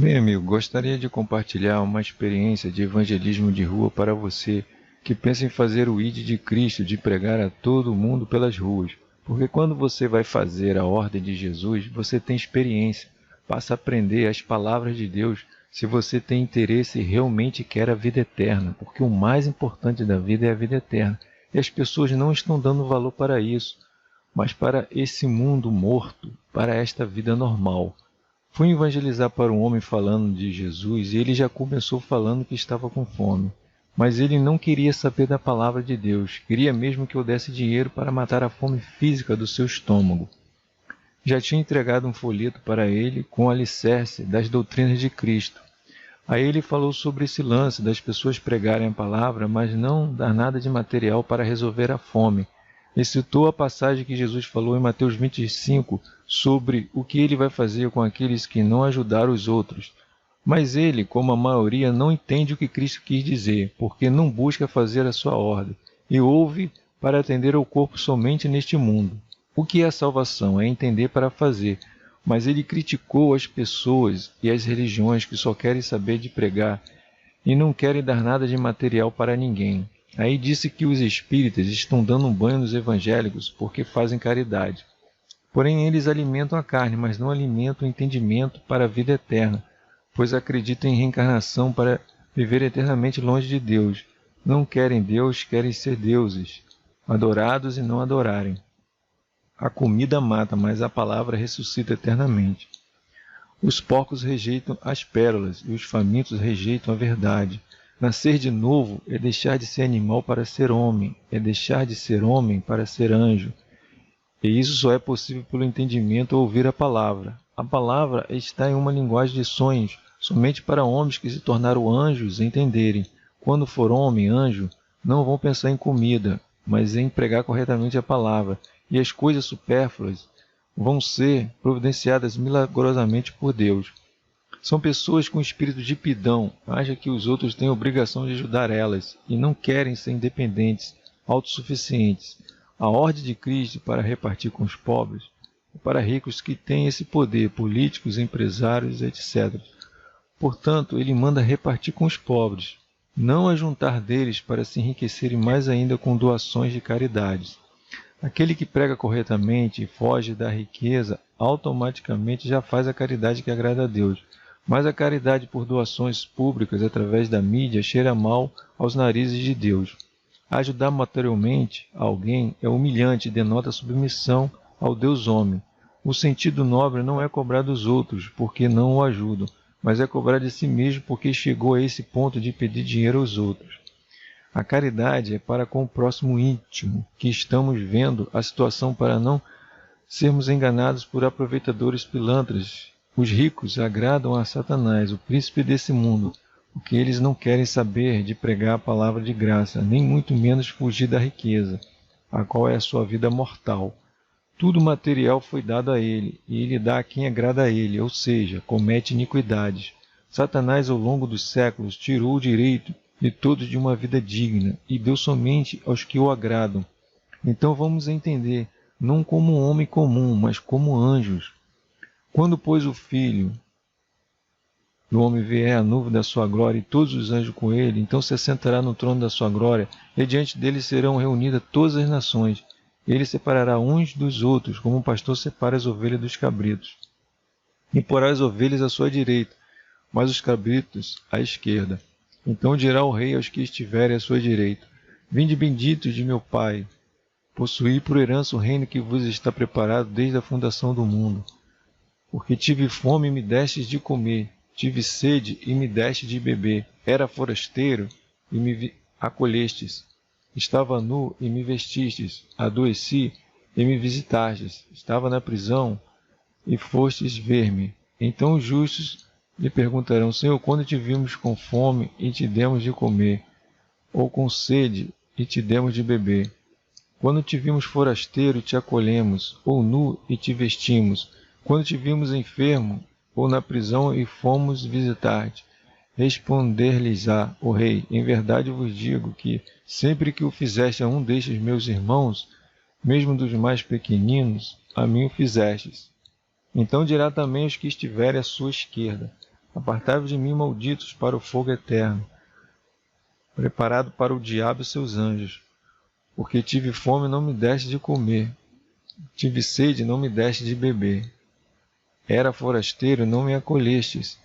Bem, amigo, gostaria de compartilhar uma experiência de evangelismo de rua para você que pensa em fazer o ID de Cristo, de pregar a todo mundo pelas ruas. Porque quando você vai fazer a ordem de Jesus, você tem experiência, passa a aprender as palavras de Deus se você tem interesse e realmente quer a vida eterna, porque o mais importante da vida é a vida eterna. E as pessoas não estão dando valor para isso, mas para esse mundo morto, para esta vida normal. Fui evangelizar para um homem falando de Jesus e ele já começou falando que estava com fome. Mas ele não queria saber da palavra de Deus, queria mesmo que eu desse dinheiro para matar a fome física do seu estômago. Já tinha entregado um folheto para ele com o alicerce das doutrinas de Cristo. Aí ele falou sobre esse lance das pessoas pregarem a palavra, mas não dar nada de material para resolver a fome. Ele citou a passagem que Jesus falou em Mateus 25 sobre o que ele vai fazer com aqueles que não ajudaram os outros. Mas ele, como a maioria, não entende o que Cristo quis dizer, porque não busca fazer a sua ordem, e ouve para atender ao corpo somente neste mundo. O que é a salvação? É entender para fazer. Mas ele criticou as pessoas e as religiões que só querem saber de pregar e não querem dar nada de material para ninguém. Aí disse que os espíritas estão dando um banho nos evangélicos porque fazem caridade. Porém, eles alimentam a carne, mas não alimentam o entendimento para a vida eterna, pois acreditam em reencarnação para viver eternamente longe de Deus. Não querem Deus, querem ser deuses, adorados e não adorarem. A comida mata, mas a palavra ressuscita eternamente. Os porcos rejeitam as pérolas e os famintos rejeitam a verdade. Nascer de novo é deixar de ser animal para ser homem, é deixar de ser homem para ser anjo. E isso só é possível pelo entendimento ou ouvir a palavra. A palavra está em uma linguagem de sonhos, somente para homens que se tornaram anjos entenderem. Quando for homem, anjo, não vão pensar em comida, mas em pregar corretamente a palavra. E as coisas supérfluas vão ser providenciadas milagrosamente por Deus. São pessoas com espírito de pidão, acham que os outros têm a obrigação de ajudar elas e não querem ser independentes, autossuficientes. A ordem de Cristo para repartir com os pobres é para ricos que têm esse poder, políticos, empresários, etc. Portanto, ele manda repartir com os pobres, não ajuntar deles para se enriquecerem mais ainda com doações de caridades. Aquele que prega corretamente e foge da riqueza, automaticamente já faz a caridade que agrada a Deus. Mas a caridade por doações públicas através da mídia cheira mal aos narizes de Deus. Ajudar materialmente alguém é humilhante e denota submissão ao Deus homem. O sentido nobre não é cobrar dos outros porque não o ajudam, mas é cobrar de si mesmo porque chegou a esse ponto de pedir dinheiro aos outros. A caridade é para com o próximo íntimo, que estamos vendo a situação para não sermos enganados por aproveitadores pilantras. Os ricos agradam a Satanás, o príncipe desse mundo, porque eles não querem saber de pregar a palavra de graça, nem muito menos fugir da riqueza, a qual é a sua vida mortal. Tudo material foi dado a ele, e ele dá a quem agrada a ele, ou seja, comete iniquidades. Satanás, ao longo dos séculos, tirou o direito de todos de uma vida digna, e deu somente aos que o agradam. Então vamos entender, não como um homem comum, mas como anjos. Quando, pois, o Filho do homem vier a nuvem da sua glória e todos os anjos com ele, então se assentará no trono da sua glória, e diante dele serão reunidas todas as nações. Ele separará uns dos outros, como o pastor separa as ovelhas dos cabritos. E porá as ovelhas à sua direita, mas os cabritos à esquerda. Então dirá o rei aos que estiverem à sua direita: Vinde benditos de meu Pai, possuí por herança o reino que vos está preparado desde a fundação do mundo. Porque tive fome e me destes de comer, tive sede e me deste de beber, era forasteiro e me acolhestes, estava nu e me vestistes, adoeci e me visitastes, estava na prisão e fostes ver-me. Então os justos lhe perguntarão: Senhor, quando te vimos com fome e te demos de comer, ou com sede e te demos de beber? Quando te vimos forasteiro e te acolhemos, ou nu e te vestimos? Quando te vimos enfermo ou na prisão e fomos visitar-te? Responder-lhes-á o rei: Em verdade vos digo que, sempre que o fizeste a um destes meus irmãos, mesmo dos mais pequeninos, a mim o fizestes. Então dirá também aos que estiverem à sua esquerda: Apartai-vos de mim, malditos, para o fogo eterno, preparado para o diabo e seus anjos. Porque tive fome e não me deste de comer, tive sede e não me deste de beber. Era forasteiro e não me acolhestes,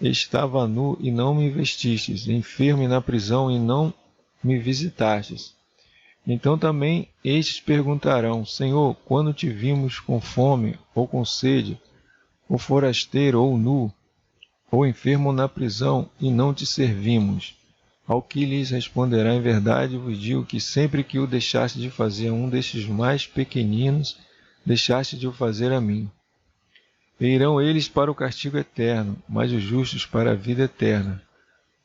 estava nu e não me vestistes, enfermo e na prisão e não me visitastes. Então também estes perguntarão: Senhor, quando te vimos com fome ou com sede, ou forasteiro ou nu, ou enfermo na prisão, e não te servimos? Ao que lhes responderá: em verdade vos digo que sempre que o deixaste de fazer a um destes mais pequeninos, deixaste de o fazer a mim. E irão eles para o castigo eterno, mas os justos para a vida eterna.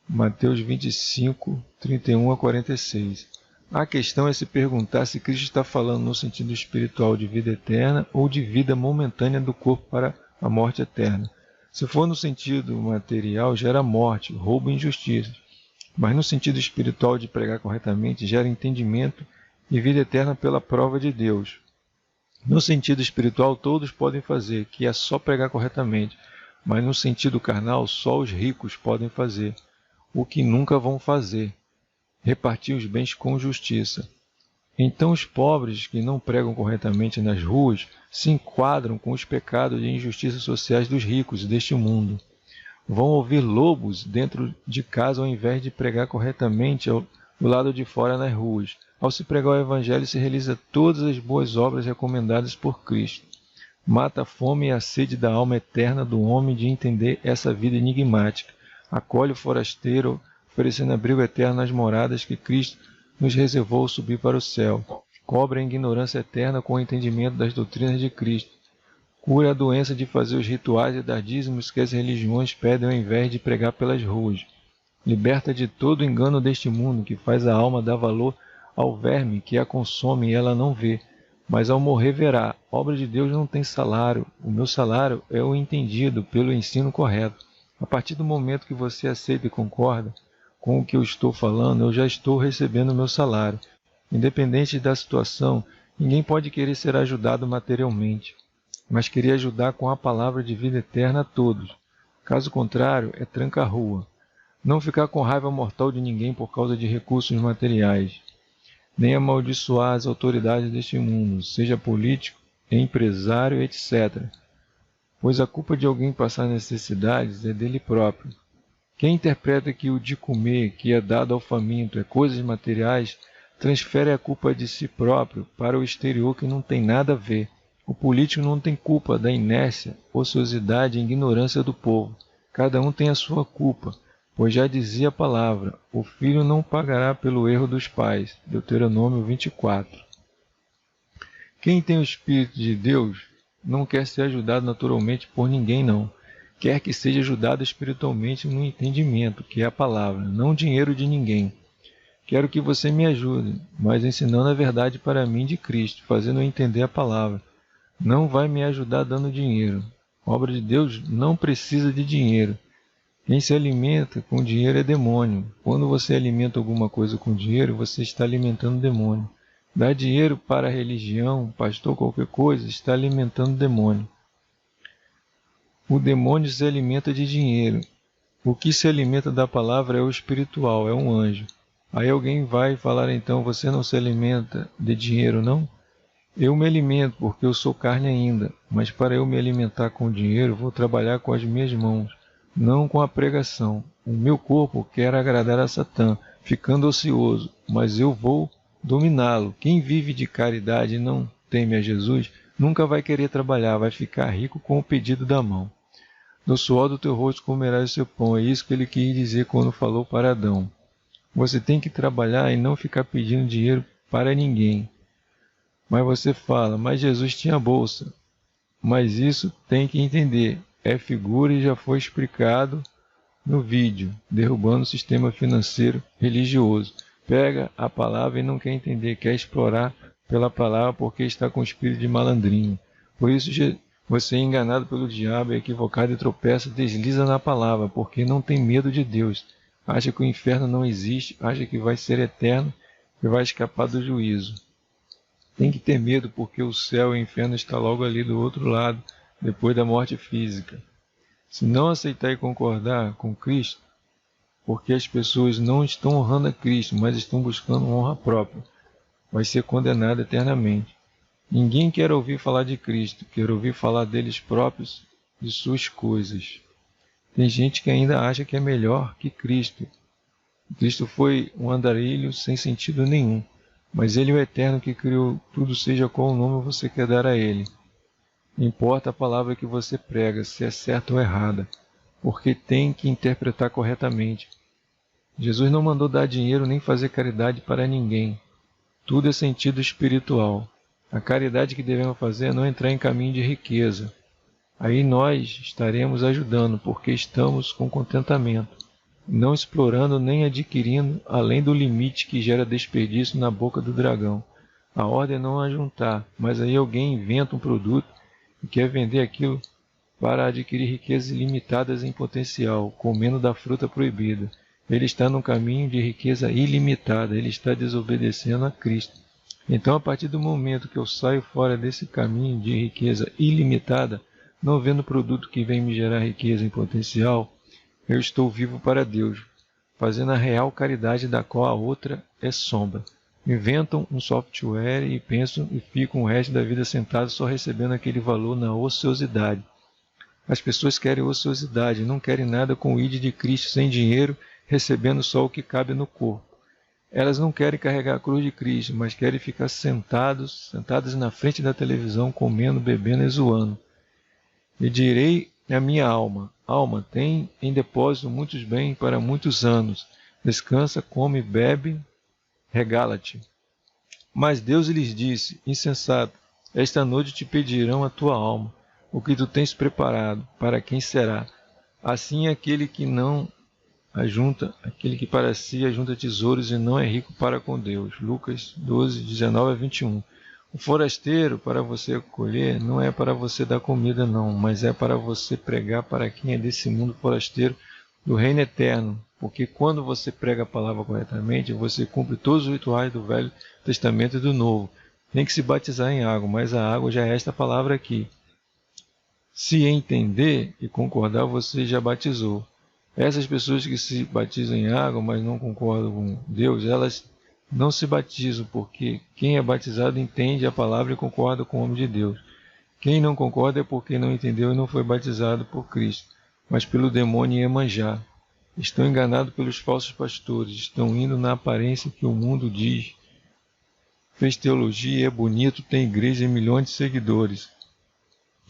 Mateus 25, 31 a 46. A questão é se perguntar se Cristo está falando no sentido espiritual de vida eterna ou de vida momentânea do corpo para a morte eterna. Se for no sentido material, gera morte, roubo e injustiça. Mas no sentido espiritual de pregar corretamente, gera entendimento e vida eterna pela prova de Deus. No sentido espiritual, todos podem fazer, que é só pregar corretamente. Mas no sentido carnal, só os ricos podem fazer, o que nunca vão fazer: repartir os bens com justiça. Então os pobres que não pregam corretamente nas ruas se enquadram com os pecados e injustiças sociais dos ricos deste mundo. Vão ouvir lobos dentro de casa ao invés de pregar corretamente do lado de fora nas ruas. Ao se pregar o Evangelho, se realiza todas as boas obras recomendadas por Cristo. Mata a fome e a sede da alma eterna do homem de entender essa vida enigmática. Acolhe o forasteiro, oferecendo abrigo eterno nas moradas que Cristo nos reservou ao subir para o céu. Cobre a ignorância eterna com o entendimento das doutrinas de Cristo. Cura a doença de fazer os rituais e dar dízimos que as religiões pedem ao invés de pregar pelas ruas. Liberta de todo o engano deste mundo que faz a alma dar valor ao verme que a consome e ela não vê. Mas ao morrer verá: obra de Deus não tem salário. O meu salário é o entendido pelo ensino correto. A partir do momento que você aceita e concorda com o que eu estou falando, eu já estou recebendo o meu salário. Independente da situação, ninguém pode querer ser ajudado materialmente, mas querer ajudar com a palavra de vida eterna a todos. Caso contrário, é tranca-rua. Não ficar com raiva mortal de ninguém por causa de recursos materiais, nem amaldiçoar as autoridades deste mundo, seja político, empresário, etc. Pois a culpa de alguém passar necessidades é dele próprio. Quem interpreta que o de comer, que é dado ao faminto, é coisas materiais, transfere a culpa de si próprio para o exterior, que não tem nada a ver. O político não tem culpa da inércia, ociosidade e ignorância do povo. Cada um tem a sua culpa, pois já dizia a palavra: o filho não pagará pelo erro dos pais. Deuteronômio 24. Quem tem o Espírito de Deus não quer ser ajudado naturalmente por ninguém, não. Quer que seja ajudado espiritualmente no entendimento, que é a palavra, não o dinheiro de ninguém. Quero que você me ajude, mas ensinando a verdade para mim de Cristo, fazendo eu entender a palavra. Não vai me ajudar dando dinheiro. A obra de Deus não precisa de dinheiro. Quem se alimenta com dinheiro é demônio. Quando você alimenta alguma coisa com dinheiro, você está alimentando o demônio. Dar dinheiro para a religião, pastor, qualquer coisa, está alimentando o demônio. O demônio se alimenta de dinheiro. O que se alimenta da palavra é o espiritual, é um anjo. Aí alguém vai falar então: você não se alimenta de dinheiro, não? Eu me alimento porque eu sou carne ainda, mas para eu me alimentar com dinheiro, vou trabalhar com as minhas mãos, não com a pregação. O meu corpo quer agradar a Satã, ficando ocioso, mas eu vou dominá-lo. Quem vive de caridade e não teme a Jesus, nunca vai querer trabalhar, vai ficar rico com o pedido da mão. No suor do teu rosto comerás o seu pão. É isso que ele quis dizer quando falou para Adão. Você tem que trabalhar e não ficar pedindo dinheiro para ninguém. Mas você fala: mas Jesus tinha bolsa. Mas isso tem que entender. É figura e já foi explicado no vídeo, derrubando o sistema financeiro religioso. Pega a palavra e não quer entender, quer explorar pela palavra porque está com espírito de malandrinho. Por isso você é enganado pelo diabo, é equivocado e tropeça, desliza na palavra, porque não tem medo de Deus. Acha que o inferno não existe, acha que vai ser eterno e vai escapar do juízo. Tem que ter medo, porque o céu e o inferno estão logo ali do outro lado, depois da morte física. Se não aceitar e concordar com Cristo, porque as pessoas não estão honrando a Cristo, mas estão buscando honra própria, vai ser condenado eternamente. Ninguém quer ouvir falar de Cristo, quer ouvir falar deles próprios, de suas coisas. Tem gente que ainda acha que é melhor que Cristo. Cristo foi um andarilho sem sentido nenhum, mas Ele é o Eterno que criou tudo, seja qual o nome você quer dar a Ele. Importa a palavra que você prega, se é certa ou errada, porque tem que interpretar corretamente. Jesus não mandou dar dinheiro nem fazer caridade para ninguém. Tudo é sentido espiritual. A caridade que devemos fazer é não entrar em caminho de riqueza. Aí nós estaremos ajudando, porque estamos com contentamento, não explorando nem adquirindo além do limite que gera desperdício na boca do dragão. A ordem é não ajuntar, mas aí alguém inventa um produto e quer vender aquilo para adquirir riquezas ilimitadas em potencial, comendo da fruta proibida. Ele está num caminho de riqueza ilimitada, ele está desobedecendo a Cristo. Então, a partir do momento que eu saio fora desse caminho de riqueza ilimitada, não vendo produto que vem me gerar riqueza em potencial, eu estou vivo para Deus, fazendo a real caridade da qual a outra é sombra. Inventam um software e pensam e ficam o resto da vida sentados só recebendo aquele valor na ociosidade. As pessoas querem ociosidade, não querem nada com o ID de Cristo sem dinheiro, recebendo só o que cabe no corpo. Elas não querem carregar a cruz de Cristo, mas querem ficar sentadas na frente da televisão, comendo, bebendo e zoando. E direi à minha alma: alma, tem em depósito muitos bens para muitos anos. Descansa, come, bebe, regala-te. Mas Deus lhes disse: insensato, esta noite te pedirão a tua alma, o que tu tens preparado, para quem será? Assim é aquele que para si ajunta tesouros e não é rico para com Deus. Lucas 12, 19 a 21. O forasteiro, para você colher, não é para você dar comida não, mas é para você pregar para quem é desse mundo forasteiro do reino eterno. Porque quando você prega a palavra corretamente, você cumpre todos os rituais do Velho Testamento e do Novo. Tem que se batizar em água, mas a água já é esta palavra aqui. Se entender e concordar, você já batizou. Essas pessoas que se batizam em água, mas não concordam com Deus, elas não se batizam, porque quem é batizado entende a palavra e concorda com o homem de Deus. Quem não concorda é porque não entendeu e não foi batizado por Cristo, mas pelo demônio Iemanjá. Estão enganados pelos falsos pastores, estão indo na aparência que o mundo diz. Fez teologia, é bonito, tem igreja e milhões de seguidores.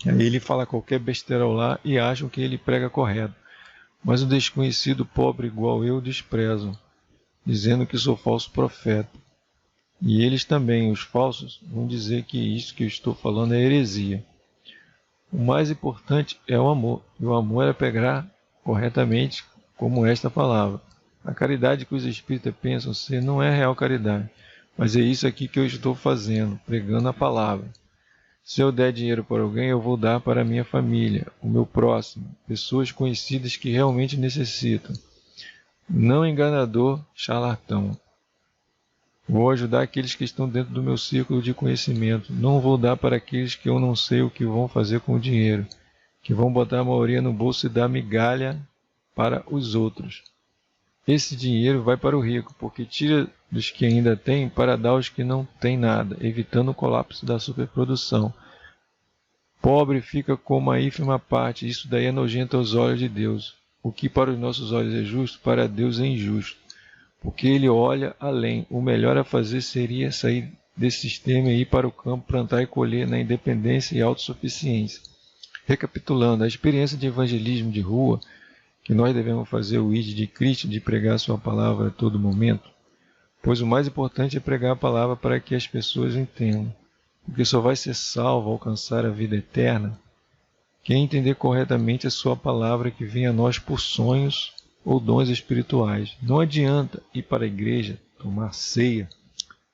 Aí ele fala qualquer besterol lá e acham que ele prega correto. Mas o desconhecido pobre igual eu desprezam, dizendo que sou falso profeta. E eles também, os falsos, vão dizer que isso que eu estou falando é heresia. O mais importante é o amor, e o amor é pregar corretamente como esta palavra. A caridade que os espíritas pensam ser não é real caridade, mas é isso aqui que eu estou fazendo, pregando a palavra. Se eu der dinheiro para alguém, eu vou dar para a minha família, o meu próximo, pessoas conhecidas que realmente necessitam. Não enganador, charlatão. Vou ajudar aqueles que estão dentro do meu círculo de conhecimento. Não vou dar para aqueles que eu não sei o que vão fazer com o dinheiro, que vão botar a maioria no bolso e dar migalha para os outros. Esse dinheiro vai para o rico, porque tira dos que ainda têm para dar aos que não têm nada, evitando o colapso da superprodução. Pobre fica com uma ínfima parte, isso daí é nojento aos olhos de Deus. O que para os nossos olhos é justo, para Deus é injusto, porque Ele olha além. O melhor a fazer seria sair desse sistema e ir para o campo, plantar e colher na independência e autossuficiência. Recapitulando, a experiência de evangelismo de rua, que nós devemos fazer o ID de Cristo, de pregar sua palavra a todo momento, pois o mais importante é pregar a palavra para que as pessoas entendam, porque só vai ser salvo, alcançar a vida eterna, quem entender corretamente a sua palavra que vem a nós por sonhos ou dons espirituais. Não adianta ir para a igreja, tomar ceia,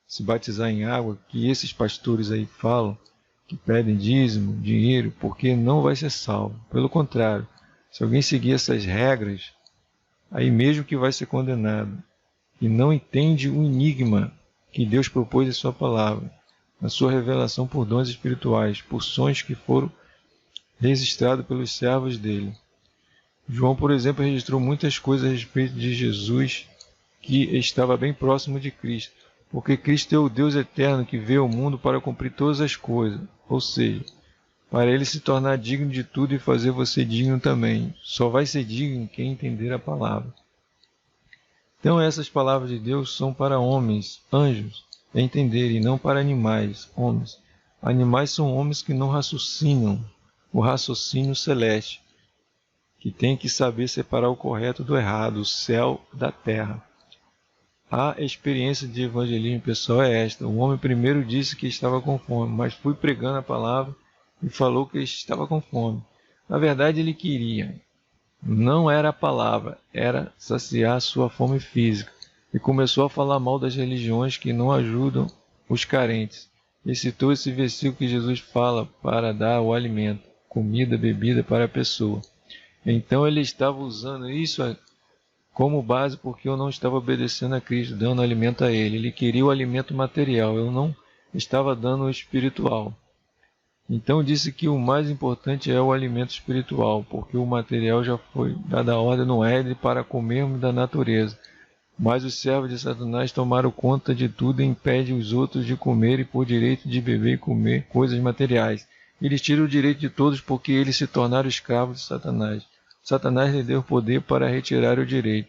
se batizar em água, que esses pastores aí falam, que pedem dízimo, dinheiro, porque não vai ser salvo. Pelo contrário, se alguém seguir essas regras, aí mesmo que vai ser condenado, e não entende o enigma que Deus propôs em sua palavra, na sua revelação por dons espirituais, por sonhos que foram registrados pelos servos dele. João, por exemplo, registrou muitas coisas a respeito de Jesus que estava bem próximo de Cristo, porque Cristo é o Deus eterno que veio ao mundo para cumprir todas as coisas, ou seja, para ele se tornar digno de tudo e fazer você digno também. Só vai ser digno quem entender a palavra. Então essas palavras de Deus são para homens, anjos, entender, e não para animais, homens. Animais são homens que não raciocinam o raciocínio celeste, que tem que saber separar o correto do errado, o céu da terra. A experiência de evangelismo pessoal é esta. O homem primeiro disse que estava com fome, mas fui pregando a palavra e falou que estava com fome. Na verdade, ele queria. Não era a palavra, era saciar sua fome física. E começou a falar mal das religiões que não ajudam os carentes. E citou esse versículo que Jesus fala para dar o alimento, comida, bebida para a pessoa. Então ele estava usando isso como base porque eu não estava obedecendo a Cristo, dando alimento a Ele. Ele queria o alimento material, eu não estava dando o espiritual. Então disse que o mais importante é o alimento espiritual, porque o material já foi dada a ordem no Éden para comermos da natureza. Mas os servos de Satanás tomaram conta de tudo e impedem os outros de comer e por direito de beber e comer coisas materiais. Eles tiram o direito de todos porque eles se tornaram escravos de Satanás. Satanás lhe deu poder para retirar o direito.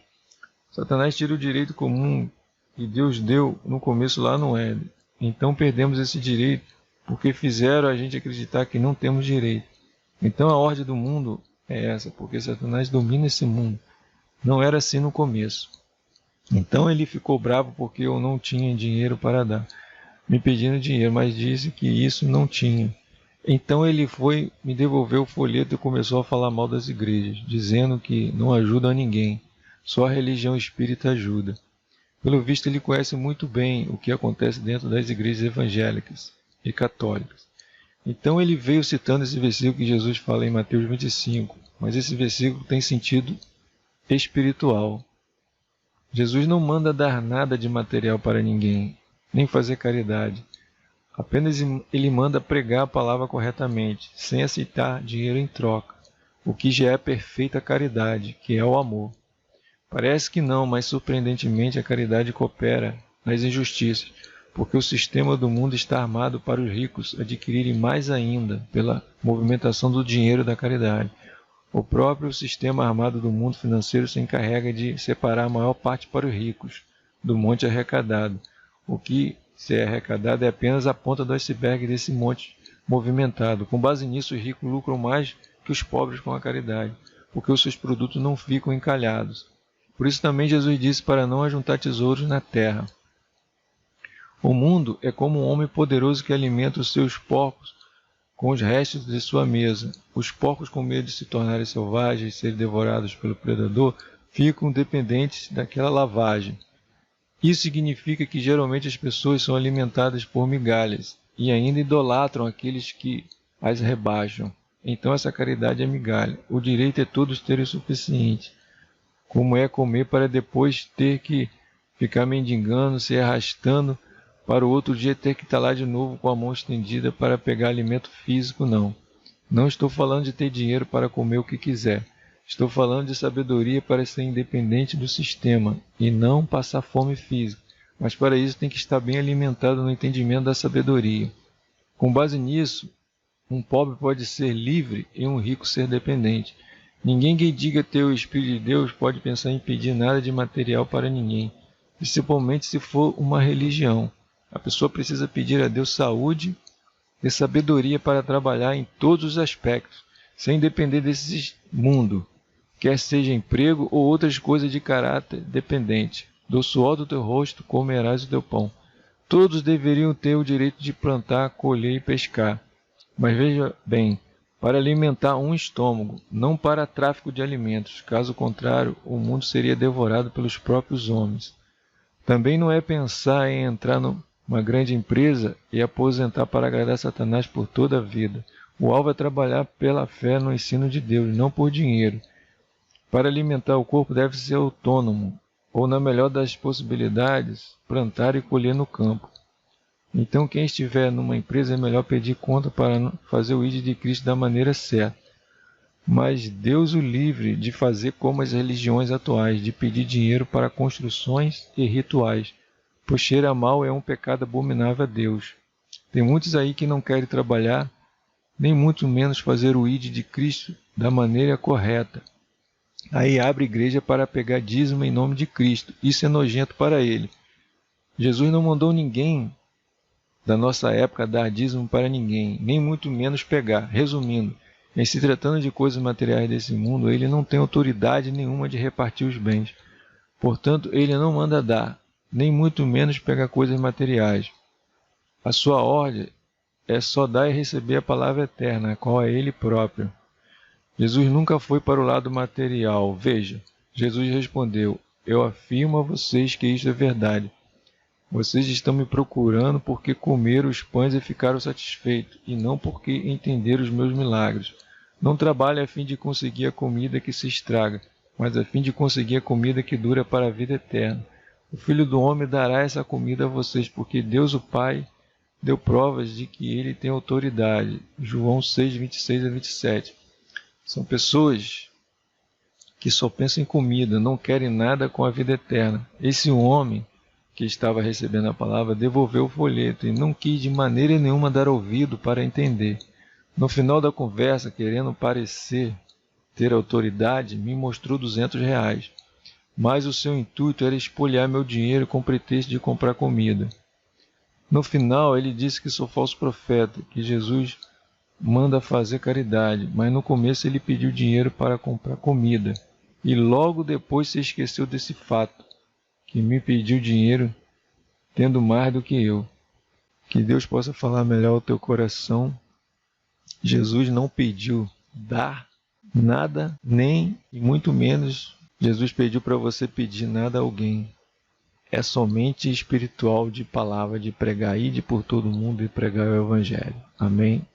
Satanás tira o direito comum que Deus deu no começo lá no Éden. Então perdemos esse direito porque fizeram a gente acreditar que não temos direito. Então a ordem do mundo é essa, porque Satanás domina esse mundo. Não era assim no começo. Então ele ficou bravo porque eu não tinha dinheiro para dar, me pedindo dinheiro, mas disse que isso não tinha. Então ele foi, me devolveu o folheto e começou a falar mal das igrejas, dizendo que não ajudam a ninguém, só a religião espírita ajuda. Pelo visto ele conhece muito bem o que acontece dentro das igrejas evangélicas e católicas. Então ele veio citando esse versículo que Jesus fala em Mateus 25, mas esse versículo tem sentido espiritual. Jesus não manda dar nada de material para ninguém, nem fazer caridade. Apenas ele manda pregar a palavra corretamente, sem aceitar dinheiro em troca, o que já é perfeita caridade, que é o amor. Parece que não, mas surpreendentemente a caridade coopera nas injustiças, porque o sistema do mundo está armado para os ricos adquirirem mais ainda pela movimentação do dinheiro da caridade. O próprio sistema armado do mundo financeiro se encarrega de separar a maior parte para os ricos do monte arrecadado. O que se é arrecadado é apenas a ponta do iceberg desse monte movimentado. Com base nisso, os ricos lucram mais que os pobres com a caridade, porque os seus produtos não ficam encalhados. Por isso também Jesus disse para não ajuntar tesouros na terra. O mundo é como um homem poderoso que alimenta os seus porcos com os restos de sua mesa. Os porcos, com medo de se tornarem selvagens e serem devorados pelo predador, ficam dependentes daquela lavagem. Isso significa que geralmente as pessoas são alimentadas por migalhas e ainda idolatram aqueles que as rebaixam. Então essa caridade é migalha. O direito é todos terem o suficiente. Como é comer para depois ter que ficar mendigando, se arrastando, para o outro dia ter que estar lá de novo com a mão estendida para pegar alimento físico, não. Não estou falando de ter dinheiro para comer o que quiser. Estou falando de sabedoria para ser independente do sistema e não passar fome física. Mas para isso tem que estar bem alimentado no entendimento da sabedoria. Com base nisso, um pobre pode ser livre e um rico ser dependente. Ninguém que diga ter o Espírito de Deus pode pensar em pedir nada de material para ninguém, principalmente se for uma religião. A pessoa precisa pedir a Deus saúde e sabedoria para trabalhar em todos os aspectos, sem depender desse mundo, quer seja emprego ou outras coisas de caráter dependente. Do suor do teu rosto comerás o teu pão. Todos deveriam ter o direito de plantar, colher e pescar. Mas veja bem, para alimentar um estômago, não para tráfico de alimentos. Caso contrário, o mundo seria devorado pelos próprios homens. Também não é pensar em entrar numa grande empresa e aposentar para agradar Satanás por toda a vida. O alvo é trabalhar pela fé no ensino de Deus, não por dinheiro. Para alimentar o corpo deve ser autônomo, ou na melhor das possibilidades, plantar e colher no campo. Então quem estiver numa empresa é melhor pedir conta para fazer o ID de Cristo da maneira certa. Mas Deus o livre de fazer como as religiões atuais, de pedir dinheiro para construções e rituais, pois cheirar mal é um pecado abominável a Deus. Tem muitos aí que não querem trabalhar, nem muito menos fazer o ID de Cristo da maneira correta. Aí abre igreja para pegar dízimo em nome de Cristo. Isso é nojento para ele. Jesus não mandou ninguém da nossa época dar dízimo para ninguém, nem muito menos pegar. Resumindo, em se tratando de coisas materiais desse mundo, ele não tem autoridade nenhuma de repartir os bens. Portanto, ele não manda dar, nem muito menos pegar coisas materiais. A sua ordem é só dar e receber a palavra eterna, a qual é ele próprio. Jesus nunca foi para o lado material. Veja, Jesus respondeu: eu afirmo a vocês que isto é verdade. Vocês estão me procurando porque comeram os pães e ficaram satisfeitos, e não porque entenderam os meus milagres. Não trabalhem a fim de conseguir a comida que se estraga, mas a fim de conseguir a comida que dura para a vida eterna. O Filho do Homem dará essa comida a vocês, porque Deus o Pai deu provas de que ele tem autoridade. João 6, 26 a 27. São pessoas que só pensam em comida, não querem nada com a vida eterna. Esse homem que estava recebendo a palavra devolveu o folheto e não quis de maneira nenhuma dar ouvido para entender. No final da conversa, querendo parecer ter autoridade, me mostrou R$ 200, mas o seu intuito era espoliar meu dinheiro com pretexto de comprar comida. No final, ele disse que sou falso profeta, que Jesus manda fazer caridade, mas no começo ele pediu dinheiro para comprar comida, e logo depois se esqueceu desse fato, que me pediu dinheiro tendo mais do que eu. Que Deus possa falar melhor ao teu coração. Jesus não pediu dar nada, nem e muito menos Jesus pediu para você pedir nada a alguém. É somente espiritual, de palavra, de pregar, ide por todo mundo e pregar o Evangelho. Amém?